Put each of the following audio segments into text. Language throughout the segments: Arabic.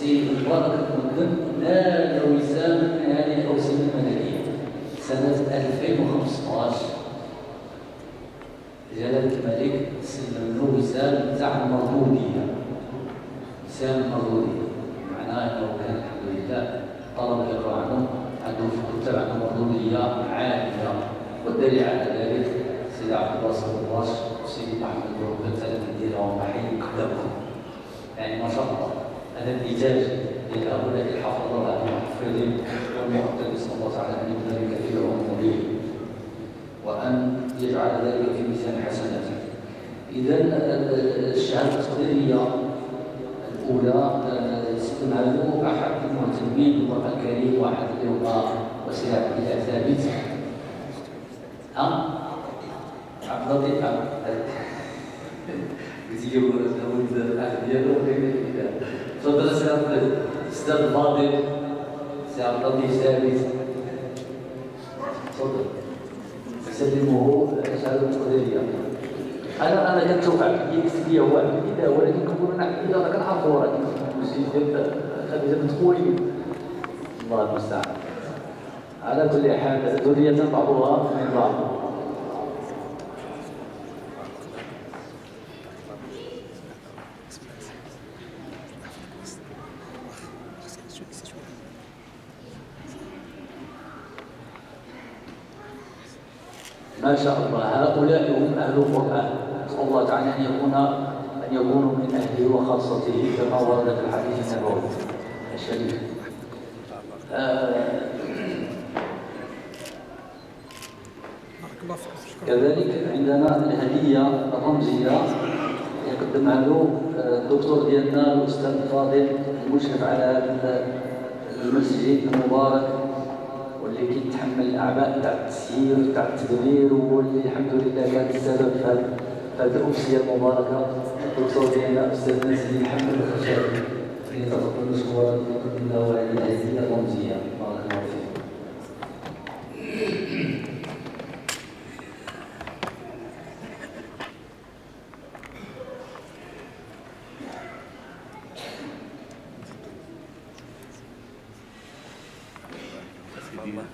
السيد مبارك المقدم نال وسام من هذه الأوسمة الملكية سنة 2015. جلالة الملك سلم له وسام تاع المردودية، وسام المردودية، معناه أنه كان الحمد لله طلب يقرأ عنه عنده في الكتاب عنده مردودية عالية، والدليل على ذلك سيدي عبد الله الصباش وسيدي محمد بن التلميذ ديالهم محي قدامهم. يعني ما شاء الله هذا النتاج ديال هؤلاء الحفظة المحفظين والمحدثين صلى الله تعالى ان يكون ذلك في عمره وان يجعل ذلك في ميزان حسناته. اذا الشهاده التقديريه الاولى استلمها له احد المهتمين بالقران الكريم، واحد اللي هو وسيله الى ثابت عبد اللطيف يجيبوا الاخ ديالو تفضل استاذ الفاضل سي عبد اللطيف ثابت، تفضل سلموه الشهاده التقديريه. انا كنتوقع يكتب لي هو كذا، ولكن كنقول انا اذا انا كنعرفوا راه كيف خديجه بنت خويلد، الله المستعان. على كل حال ذريه بعضها من بعض. ما شاء الله هؤلاء هم أهل القرآن، نسأل الله تعالى أن يكونوا من أهله وخاصته كما ورد في الحديث النبوي الشريف. كذلك عندنا الهدية الرمزية يقدمها له الدكتور ديالنا الأستاذ الفاضل المشرف على هذا المسجد المبارك، واللي كيتحمل الاعباء تاع التسيير تاع التدبير، واللي الحمد لله كان السبب في هذه الامسيه المباركه. الدكتور ديالنا استاذنا سيدي محمد الخشابي فليتفضل مشكورا ويقدم له هذه الهديه الرمزيه. بارك الله فيك.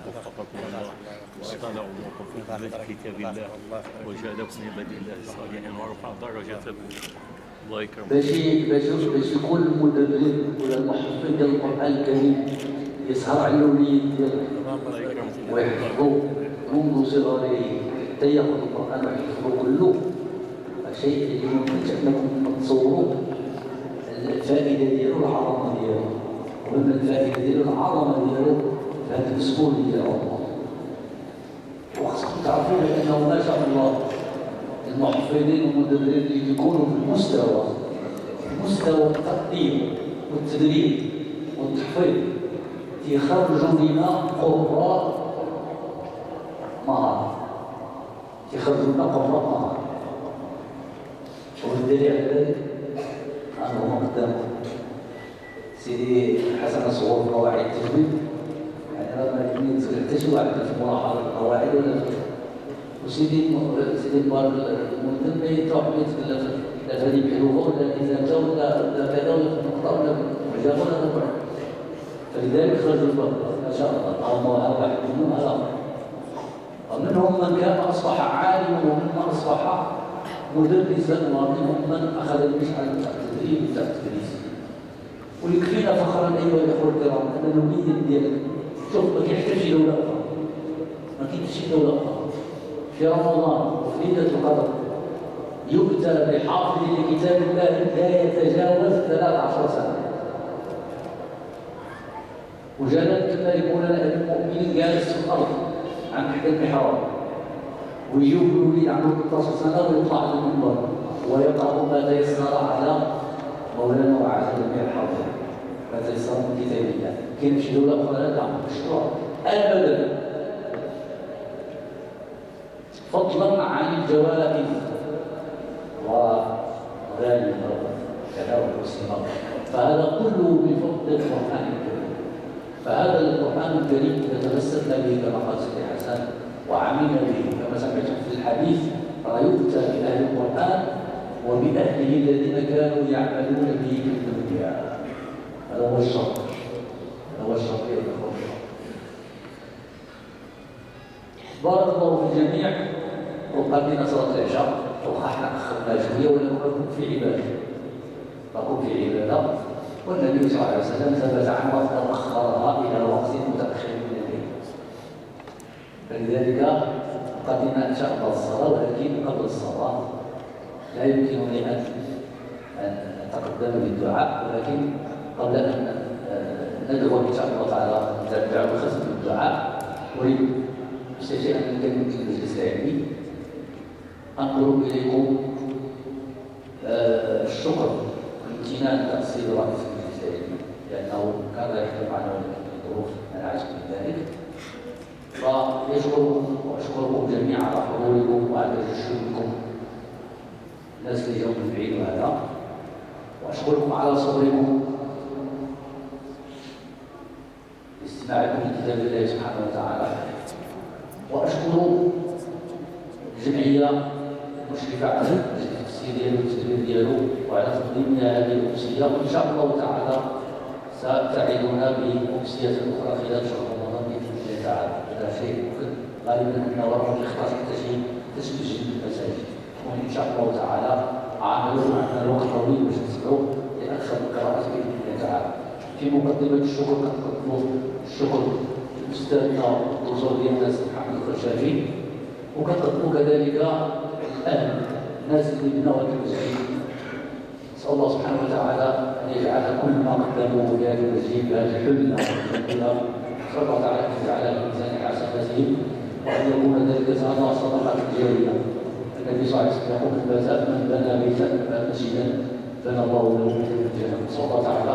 وفقكم الله واطال عمركم في كتاب الله وجعلكم من عباد الله الصالحين ورفع درجاتكم. الله يكرمك. باش يكون المدرب ولا المحفظ ديال القران الكريم يسهر على الوليد ديالو ويحفظوا منذ صغره حتى ياخذ القران ويحفظه كله، شيء اللي يمكنش انكم تصوروا الفائده ديالو العظمه ديالو، ومن الفائده ديالو العظمه ديالو هذا المسؤولية والله. وخاصكم تعرفوا بأنه ما شاء الله المحفظين والمدربين اللي يكونوا في مستوى التقديم والتدريب والتحفيظ يخرجوا لنا قراء مهارة، يخرجوا لنا قراء مهارة. والدليل على ذلك أنا هو قدامكم سيدي حسن الصغور في قواعد التجويد. أنا ما يمكن حتى شي واحد في ملاحظة القواعد ولا وسيدي مبارك المهتم ما يتروح يتكلم لا فادي بحلوفه ولا التزامته ولا كذا ولا نقطة ولا حجاب ولا نقطة. فلذلك خرجوا البر ما شاء الله، اللهم هذا واحد منهم هذا ومنهم من كان أصبح عالما ومن أصبح مدرسا ومنهم من أخذ المشعل تاع التدريب وتاع التدريس. ويكفينا فخرا أيها الأخوة الكرام أن الوليد ديالك شوف ما كيحتاجش دولة أخرى، ما كاينش دولة أخرى. في رمضان وفي ليلة القدر يؤتى بحافظ لكتاب الله لا يتجاوز 13 سنة. وجلالة الملك مولانا المؤمنين جالس في الأرض عن إحدى المحراب، ويجيب الوليد عنده 13 سنة ويطلع من المنبر ويقرأ ما تيسر على مولانا وعلى جميع الحاضرين. ما تيسر من كتاب الله. كاين شي دولة أخرى لا مشروع أبدا، فضلا عن الجوائز وغالي كذا والسماء، فهذا كله بفضل القرآن الكريم. فهذا القرآن الكريم إذا تمسكنا به كما قال سيدي حسن وعملنا به كما سمعتم في الحديث، فيؤتى بأهل القرآن وبأهله الذين كانوا يعملون به في الدنيا. هذا هو الجميع وقدمنا صلاة العشاء وحنا أخذنا شوية ولكم في عبادة نكون في عبادة والنبي صلى الله عليه وسلم ثبت عنه أنه أخرها إلى وقت متأخر من الليل فلذلك قدمنا إن شاء الله الصلاة ولكن قبل الصلاة لا يمكنني أن أتقدم بالدعاء ولكن قبل أن ندعو إن شاء الله تعالى نتبع بخصم الدعاء أريد شيئا من كلمة المجلس العلمي أنقل إليكم الشكر وامتنان تأصيل رئيس المجلس العلمي لأنه كان يحضر معنا ولكن الظروف منعته من ذلك فيشكركم وأشكركم جميعا على حضوركم وعلى تجسدكم الناس اللي جاوا من بعيد وهذا وأشكركم على صبركم استماعكم لكتاب الله سبحانه وتعالى وأشكر الجمعية المشرفة على التفسير ديالو والتدبير ديالو وعلى تقديمنا هذه الأمسية وإن شاء الله تعالى ستعيدنا بأمسية أخرى خلال شهر رمضان بإذن الله تعالى هذا شيء غالبا أن ورقة الاختصاص تسجيل المساجد وإن شاء الله تعالى عملوا معنا الوقت طويل باش نسمعوا لأكثر القراءات بإذن الله تعالى. في مقدمة الشكر قد نطلب الشكر لأستاذنا الدكتور ديالنا محمد الخشافي وكنطلبوا كذلك الأهل الناس اللي بنوا هذا المسجد نسأل الله سبحانه وتعالى أن يجعل كل ما قدموا بهذا المسجد بهذه الحلة والجميلة نسأل الله تعالى أن يجعلها في ميزان حسناتهم وأن يكون ذلك زاد صدقة جارية. النبي صلى الله عليه وسلم يقول من بنى بيتا مسجدا بنى الله له بيتا في الجنة. نسأل الله تعالى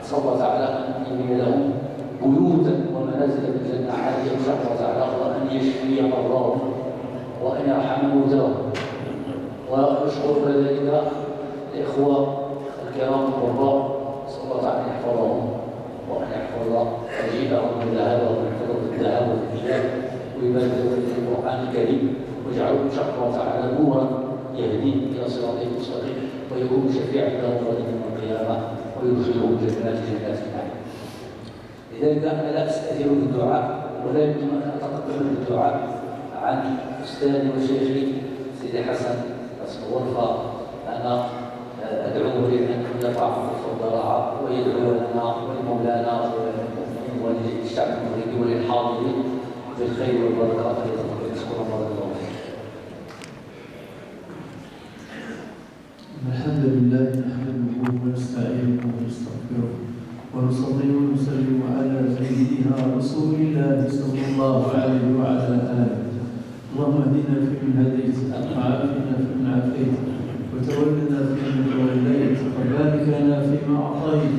نسأل الله تعالى أن يبني لهم بيوتا ومنازل في الجنة عالية إن شاء الله تعالى وأن يشفي مرضاهم وأن يرحم موتاهم. وأشكر كذلك الإخوة الكرام الغرباء نسأل الله تعالى أن يحفظهم وأن يحفظ أجيبهم وذهابهم ويحفظهم في الذهاب والإياب ويبارك في القرآن الكريم واجعله إن شاء الله تعالى نورا يهدي إلى صراط المستقيم ويكون شفيعا لهم غدا يوم القيامة ويدخلهم جنات النعيم. لذلك أنا لا أستأثر بالدعاء ولا يمكن أن أتقدم بالدعاء عن أستاذي وشيخي سيدي حسن الصور فأنا أدعوه لأن يرفع خطوط الضراعة ويدعو لنا ولمولانا وللشعب المغربي وللحاضرين بالخير والبركة فليتقبل الله فيه. الحمد لله نحمده ونستعينه ونستغفره ونصلي ونسلم على سيدنا رسول الله صلى الله عليه وعلى آله. اللهم اهدنا فيمن هديت وعافنا فيمن عافيت وتولنا فيمن توليت وبارك لنا فيما أعطيت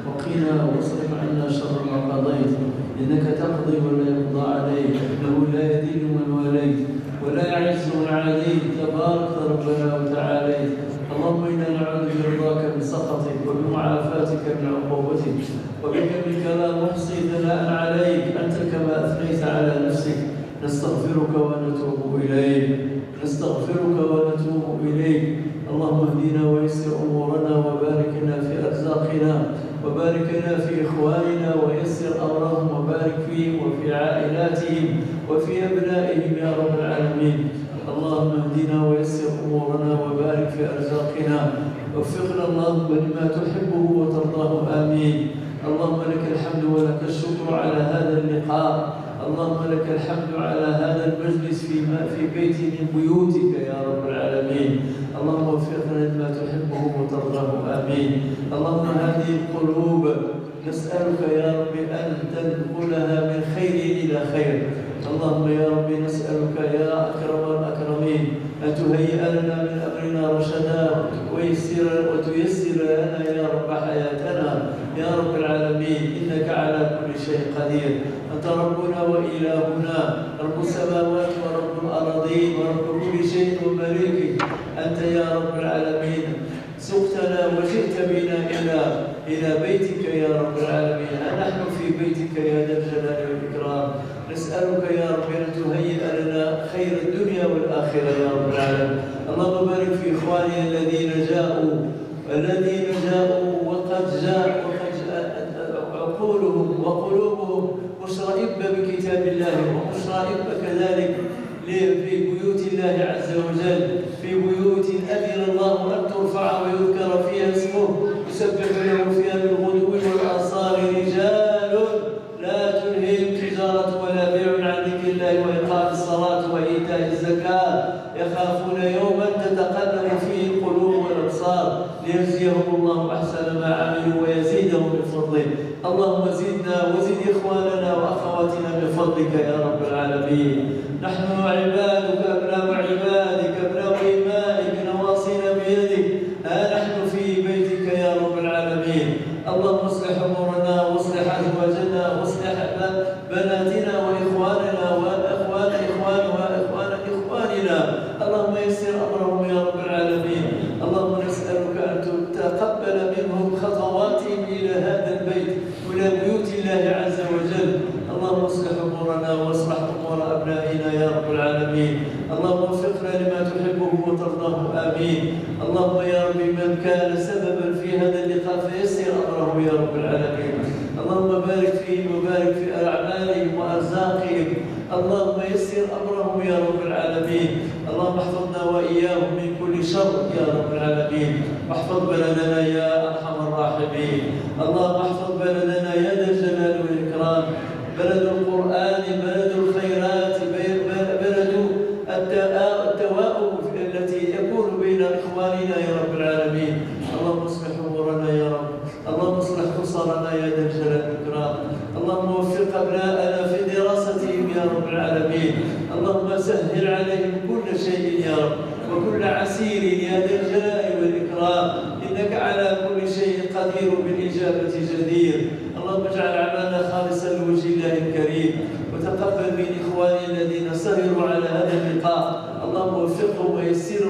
وقنا واصرف عنا شر ما قضيت إنك تقضي ولا يقضى عليك إنه لا يذل من واليت ولا يعز من عاديت تبارك ربنا وتعاليت. اللهم إنا نعوذ برضاك من سخطك وبمعافاتك من عقوبتك وبك منك لا نحصي ثناء عليك أنت كما أثنيت على نفسك. نستغفرك ونتوب إليك اللهم اهدنا ويسر أمورنا وبارك لنا في أرزاقنا وبارك لنا في إخواننا ويسر أمرهم وبارك فيهم وفي عائلاتهم وفي أبنائهم يا رب العالمين. اللهم اهدنا ويسر أمورنا وبارك في أرزاقنا وفقنا اللهم لما تحبه وترضاه آمين. اللهم لك الحمد ولك الشكر على هذا اللقاء. اللهم لك الحمد على هذا المجلس في بيت من بيوتك يا رب العالمين. اللهم وفقنا لما تحبه وترضاه آمين. اللهم هذه القلوب نسألك يا رب أن تنقلها من خير إلى خير. اللهم يا رب نسألك يا أكرم الأكرمين أن تهيئ لنا من أمرنا رشدا وتيسر لنا يا رب حياتنا يا رب العالمين. إنك على كل شيء قدير. أنت ربنا وإلهنا رب السماوات ورب الأراضين ورب كل شيء ومليكه. أنت يا رب العالمين سقتنا وجئت بنا إلى بيتك يا رب العالمين. نحن في بيتك يا ذا الجلال والإكرام. نسألك يا رب أن تهيئ لنا خير الدنيا والآخرة يا رب العالمين. اللهم بارك في إخواننا الذين جاءوا وقد عقولهم وقلوبهم مشرئبة بكتاب الله ومشرئبة كذلك أحسن ما عملوا ويزيدهم من فضله. اللهم زدنا وزد إخواننا وأخواتنا من فضلك يا رب العالمين. نحن عبادك أبناء عبادك أبناء إيمانك نواصينا بيدك، ها نحن في بيتك يا رب العالمين. اللهم اصلح أمورنا واصلح أزواجنا واصلح بناتنا وإخواننا وأخوان إخواننا. اللهم يسر أمرهم يا رب العالمين. اللهم نسألك أن تتقبل منهم خطواتهم إلى هذا البيت وإلى بيوت الله عز وجل. اللهم اصلح أمورنا واصلح أمور أبنائنا يا رب العالمين. اللهم وفقنا لما تحبه وترضاه، آمين. اللهم يا رب من كان سببا في هذا اللقاء فيسر أمره يا رب العالمين. اللهم بارك فيهم وبارك في أعمالهم وأرزاقهم. اللهم يسر أمرهم يا رب العالمين. اللهم احفظنا وإياهم من كل شر يا رب العالمين. واحفظ بلدنا يا أرحم الراحمين. اللهم احفظ بلدنا يا ذا الجلال والإكرام، بلد القرآن، بلد الخيرات، بلد التواؤم التي يكون بين إخواننا يا رب العالمين. اللهم اصلح أمورنا يا رب. اللهم اصلح أسرنا يا ذا الجلال والإكرام. اللهم وفق أبناءنا في دراستهم يا رب العالمين. اللهم سهل عليهم كل شيء يا رب وكل عسير يا ذا الجلال والإكرام، إنك على كل شيء قدير بالإجابة جدير. اللهم اجعل أعمالنا خالصا لوجه الله الكريم، وتقبل من إخواني الذين سهروا على هذا اللقاء. اللهم وفقهم ويسر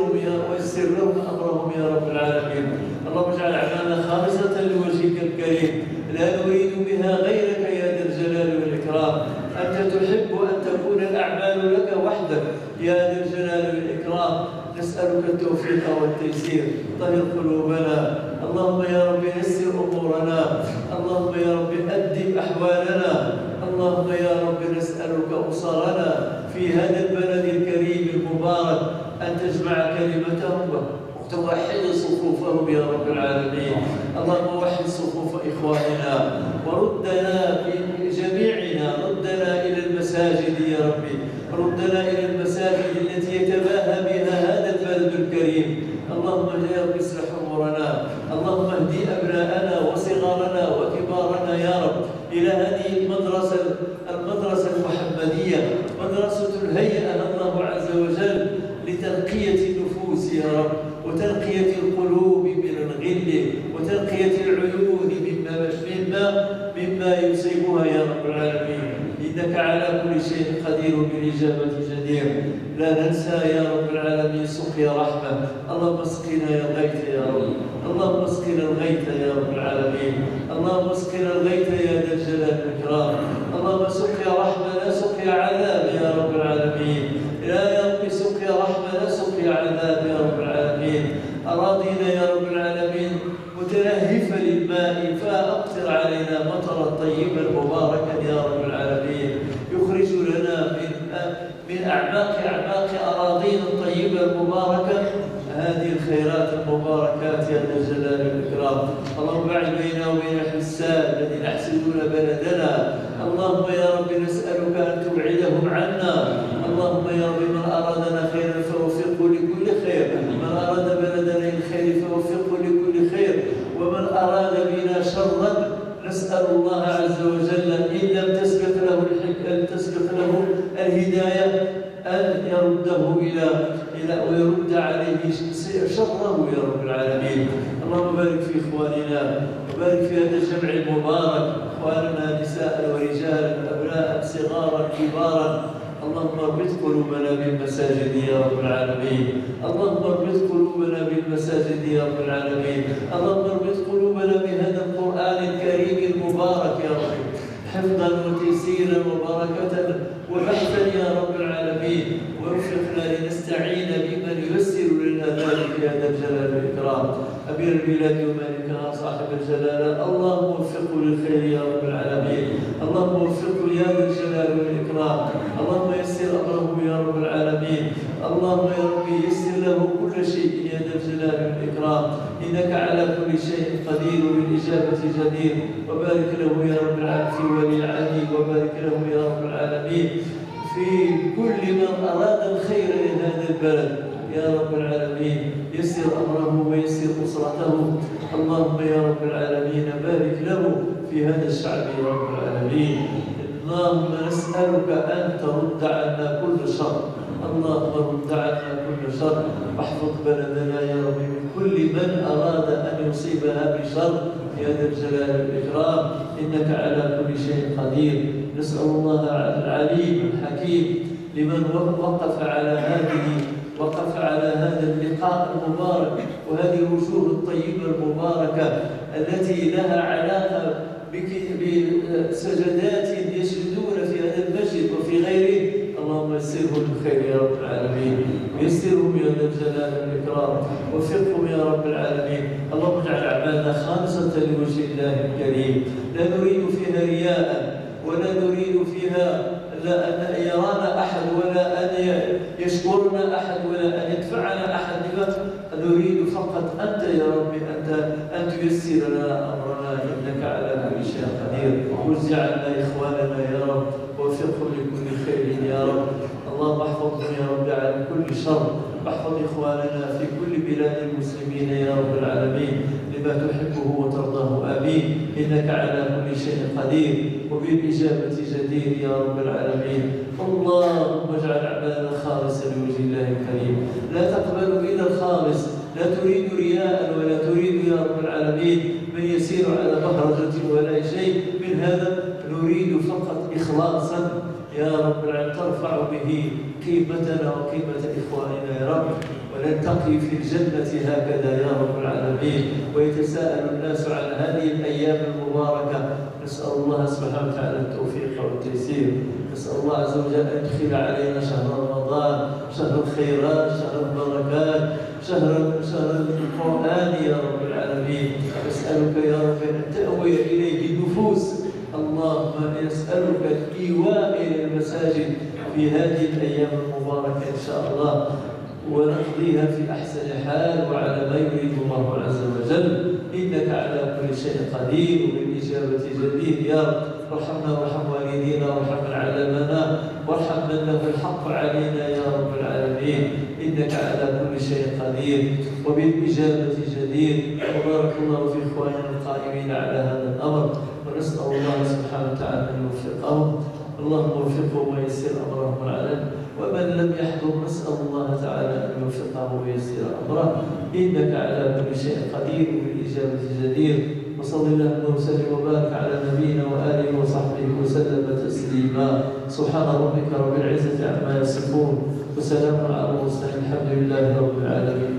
لهم أمرهم يا رب العالمين. اللهم اجعل أعمالنا خالصة لوجهك الكريم، لا نريد بها غيرك يا ذا الجلال والإكرام. أنت تحب أن تكون الأعمال لك وحدك يا ذا الجلال والإكرام. نسألك التوفيق والتيسير. طهر قلوبنا اللهم يا رب، يسر أمورنا اللهم يا رب، أدب أحوالنا اللهم يا رب. نسألك أسرنا في هذا البلد الكريم المبارك أن تجمع كلمتهم وتوحد صفوفهم يا رب العالمين. اللهم وحد صفوف إخواننا وردنا جميعنا، ردنا إلى المساجد يا ربي، ردنا إلى المساجد التي يتباهى بها هذا البلد الكريم. اللهم يا رب اصلح أمورنا. اللهم اهدي أبناءنا وصغارنا وكبارنا يا رب إلى هذه المدرسة المحمدية، مدرسة الهيئة الله عز وجل لتنقية النفوس يا رب، وتنقية القلوب من الغل، وتنقية العيون مما يصيبها يا رب العالمين. إنك على كل شيء قدير بالإجابة جدير. لا ننسى يا رب العالمين سقيا رحمة. اللهم اسقنا الغيث يا رب، اللهم اسقنا الغيث يا رب العالمين. اللهم اسقنا الغيث يا ذا الجلال والإكرام. اللهم سقيا رحمة لا سقيا عذاب يا رب العالمين. لا يا رب سقيا رحمة لا سقيا عذاب يا رب العالمين. أراضينا يا رب العالمين متلهفة للماء، فأقتر علينا مطرا طيبا مباركا يا رب العالمين، يخرج لنا من أعماق أراضينا الطيبة المباركة هذه الخيرات المباركات يا ذا الجلال والإكرام. اللهم باعد بيننا وبين الحساد الذين يحسدون بلدنا. اللهم يا رب نسألك أن تبعدهم عنا. اللهم يا رب من أرادنا خيرا فوفقه لكل خير، من أراد بلدنا الخير فوفقه لكل خير، ومن أراد بنا شرا نسأل الله عز وجل إن لم تسبق له الهداية أن يرده إلى ويرد عليه شره يا رب العالمين. اللهم بارك في إخواننا وبارك في هذا الجمع المبارك، إخواننا نساء ورجالا أبناء صغارا كبارا. اللهم اربط قلوبنا بالمساجد يا رب العالمين. اللهم اربط قلوبنا بالمساجد يا رب العالمين. اللهم اربط قلوبنا بهذا القرآن الكريم المبارك يا رب، حفظا وتيسيرا وبركة وبحثا يا رب العالمين. ووفقنا لنستعين بمن ييسر لنا ذلك يا ذا الجلال والإكرام. أمير البلاد ومالكها صاحب الجلالة اللهم وفقه للخير يا رب العالمين. اللهم وفقه يا ذا الجلال والإكرام. اللهم يسر أمره يا رب العالمين. اللهم يا رب يسر له كل شيء يا ذا الجلال والإكرام، إنك على كل شيء قدير بالإجابة جدير. وبارك له يا رب العالمين في ولي العهد، وبارك له يا رب العالمين في كل من أراد الخير لهذا البلد. يا رب العالمين، يسر أمره ويسر أسرته. اللهم يا رب العالمين بارك له في هذا الشعب يا رب العالمين. اللهم نسألك أن ترد عنا كل شر، اللهم رد عنا كل شر، واحفظ بلدنا يا رب من كل من أراد أن يصيبها بشر يا ذا الجلال والإكرام، إنك على كل شيء قدير. نسأل الله العليم الحكيم لمن وقف على هذا اللقاء المبارك وهذه الوجوه الطيبة المباركة التي لها علاقة بسجدات يسجدون في هذا المسجد وفي غيره. اللهم يسرهم بالخير يا رب العالمين، ويسرهم يا ذا الجلال والإكرام، وفقهم يا رب العالمين. اللهم اجعل أعمالنا خالصة لوجه الله الكريم، لا نريد فيها رياء، ولا نريد فيها لا أن يرانا أحد، ولا أن يشكرنا أحد، ولا أن يدفعنا أحد بما نريد فقط أنت يا رب، أن تيسر لنا أمرنا، إنك على كل شيء قدير. واجعلنا إخواننا يا رب، ووفقهم لكل خير يا رب. اللهم احفظهم يا رب عن كل شر، واحفظ إخواننا في كل بلاد المسلمين يا رب العالمين لما تحبه وترضاه. آمين. إنك على كل شيء قدير وبالإجابة جدير يا رب العالمين. اللهم اجعل أعمالنا خالصة لوجه الله الكريم، لا تقبل إلا الخالص، لا تريد رياء ولا تريد يا رب العالمين من يسير على مهرجة ولا شيء من هذا، نريد فقط إخلاصا يا رب العالمين ترفع به قيمتنا وقيمة إخواننا يا رب، ونلتقي في الجنة هكذا يا رب العالمين. ويتساءل الناس عن هذه الأيام المباركة. نسأل الله سبحانه وتعالى التوفيق والتيسير. نسأل الله عز وجل أن يدخل علينا شهر رمضان، شهر الخيرات، شهر البركات، شهر القرآن يا رب العالمين. نسألك يا رب أن تأوي إليه النفوس. اللهم نسألك الإيواء إلى المساجد في هذه الأيام المباركة إن شاء الله، ونقضيها في أحسن حال وعلى ما يريد الله عز وجل، إنك على كل شيء قدير وبالإجابة جدير يا رب. وارحمنا وارحم والدينا وارحم من علمنا وارحم من له الحق علينا يا رب العالمين، إنك على كل شيء قدير وبالإجابة جدير. وبارك الله في إخواننا القائمين على هذا الأمر، ونسأل الله سبحانه وتعالى أن يوفقهم. اللهم وفقهم ويسر أمرهم العلن، ومن لم يحضر نسأل الله تعالى أن يوفقه ويسر أمره، إنك على كل شيء قدير وبالإجابة جدير. وصلى الله وسلم وبارك على نبينا وآله وصحبه وسلم تسليما. سبحان ربك رب العزة عما يصفون، وسلام على المرسلين، الحمد لله رب العالمين.